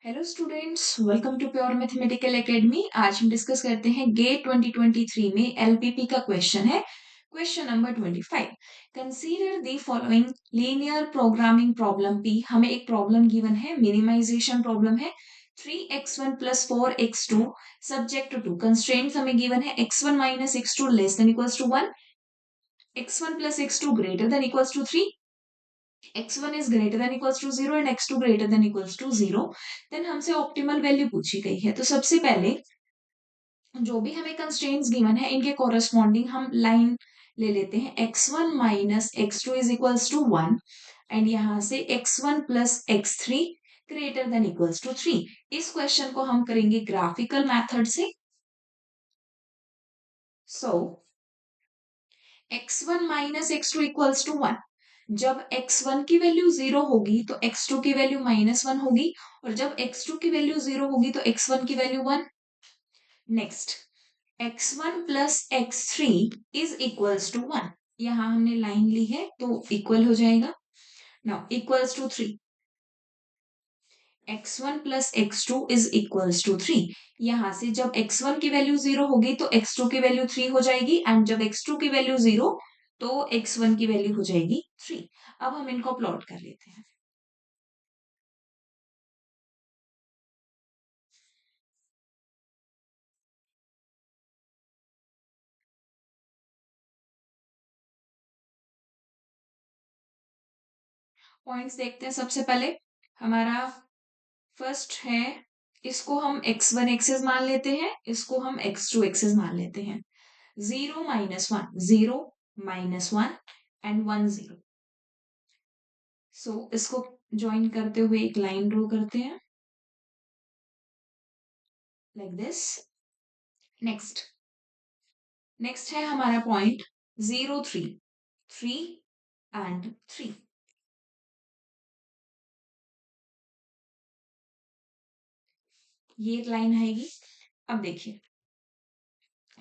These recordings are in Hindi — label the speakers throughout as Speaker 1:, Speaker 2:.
Speaker 1: Hello students, welcome to pure mathematical academy. आज हम डिस्कस करते हैं गेट 2023 में एलपीपी का क्वेश्चन है। Question number 25। Consider the following linear programming problem P. हमें एक प्रॉब्लम गिवन है, मिनिमाइजेशन प्रॉब्लम है। 3x1 plus 4x2 subject to constraints हमें गिवन है x1 minus x2 less than equals to 1, x1 plus x2 greater than equals to 3, x1 is greater than equals to 0 and x2 greater than equals to 0, then हमसे ऑप्टिमल वैल्यू पूछी गई है। तो सबसे पहले जो भी हमें कंस्ट्रेंट्स गिवन है इनके कोरस्पॉन्डिंग हम लाइन ले लेते हैं। x1 minus x2 is equals to 1 and यहां से x1 plus x3 greater than equals to 3। इस क्वेश्चन को हम करेंगे ग्राफिकल मेथड से। So x1 minus x2 equals to 1। जब x1 की वैल्यू 0 होगी तो x2 की वैल्यू -1 होगी, और जब x2 की वैल्यू 0 होगी तो x1 की value 1। Next, x1 plus x3 is equals to 1। यहां हमने लाइन ली है तो इक्वल हो जाएगा। Now equals to 3, x1 plus x2 is equals to 3। यहां से जब x1 की वैल्यू 0 होगी तो x2 की वैल्यू 3 हो जाएगी, एंड जब x2 की वैल्यू 0 तो x1 की वैल्यू हो जाएगी 3। अब हम इनको प्लॉट कर लेते हैं। पॉइंट्स देखते हैं। सबसे पहले हमारा फर्स्ट है, इसको हम x1 एक्सेस मान लेते हैं, इसको हम x2 एक्सेस मान लेते हैं। 0 माइनस 1, 0 माइनस 1 एंड 1 0। सो इसको ज्वाइन करते हुए एक लाइन ड्रॉ करते हैं लाइक दिस। नेक्स्ट, नेक्स्ट है हमारा पॉइंट 0 3, 3 एंड 3। ये एक लाइन आएगी। अब देखिए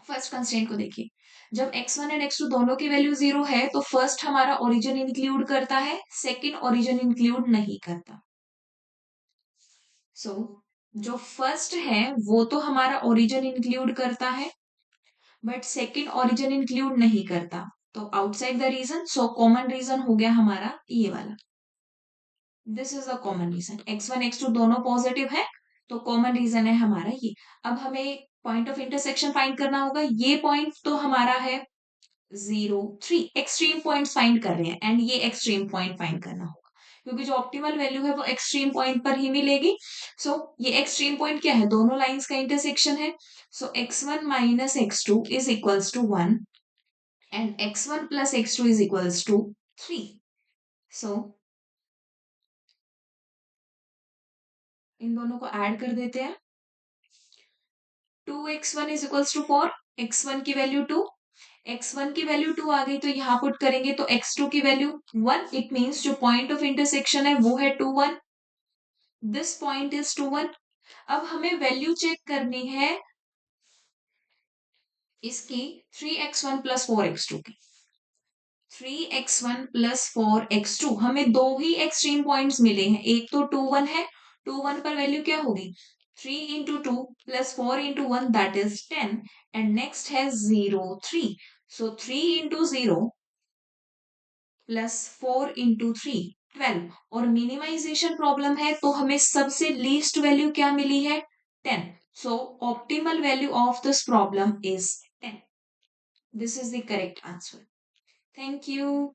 Speaker 1: फर्स्ट कंस्ट्रेंट को देखिए, जब x1 एंड x2 दोनों की वैल्यू 0 है तो फर्स्ट हमारा ओरिजिन इंक्लूड करता है, सेकंड ओरिजिन इंक्लूड नहीं करता। सो जो फर्स्ट है वो तो हमारा ओरिजिन इंक्लूड करता है, बट सेकंड ओरिजिन इंक्लूड नहीं करता। तो outside the region, so common region हो गया हमारा ये वाला। This is the common region. x1 x2 दोनों पॉजिटिव है तो कॉमन रीजन है हमारा ये। अब हमें पॉइंट ऑफ इंटरसेक्शन फाइंड करना होगा। ये पॉइंट तो हमारा है 0 3, एक्सट्रीम पॉइंट फाइंड कर रहे हैं, एंड ये एक्सट्रीम पॉइंट फाइंड करना होगा क्योंकि जो ऑप्टिमल वैल्यू है वो एक्सट्रीम पॉइंट पर ही मिलेगी। सो ये एक्सट्रीम पॉइंट क्या है, दोनों लाइंस का इंटरसेक्शन है। So x1 minus x2 is equals to 1 and x1 plus x2 is equals to 3। So इन दोनों को ऐड कर देते हैं। 2x1 is equals to 4, x1 की वैल्यू 2, x1 की वैल्यू 2 आ गई तो यहां पुट करेंगे तो x2 की वैल्यू 1। इट मींस जो पॉइंट ऑफ इंटरसेक्शन है वो है 2 1। This point is 2 1। अब हमें वैल्यू चेक करनी है इसकी 3x1 प्लस 4x2 की। 3x1 प्लस 4x2, हमें दो ही एक्सट्रीम पॉइंट्स मिले हैं, एक तो 2 1 है। 2 1 पर वैल्यू क्या होगी, 3 into 2 plus 4 into 1 that is 10, and next है 0 3। सो 3 इंटू 0 प्लस 4 इंटू 3 12, और मिनिमाइजेशन प्रॉब्लम है तो हमें सबसे लीस्ट वैल्यू क्या मिली है, 10। So optimal value of this problem is 10। This is the correct answer. Thank you.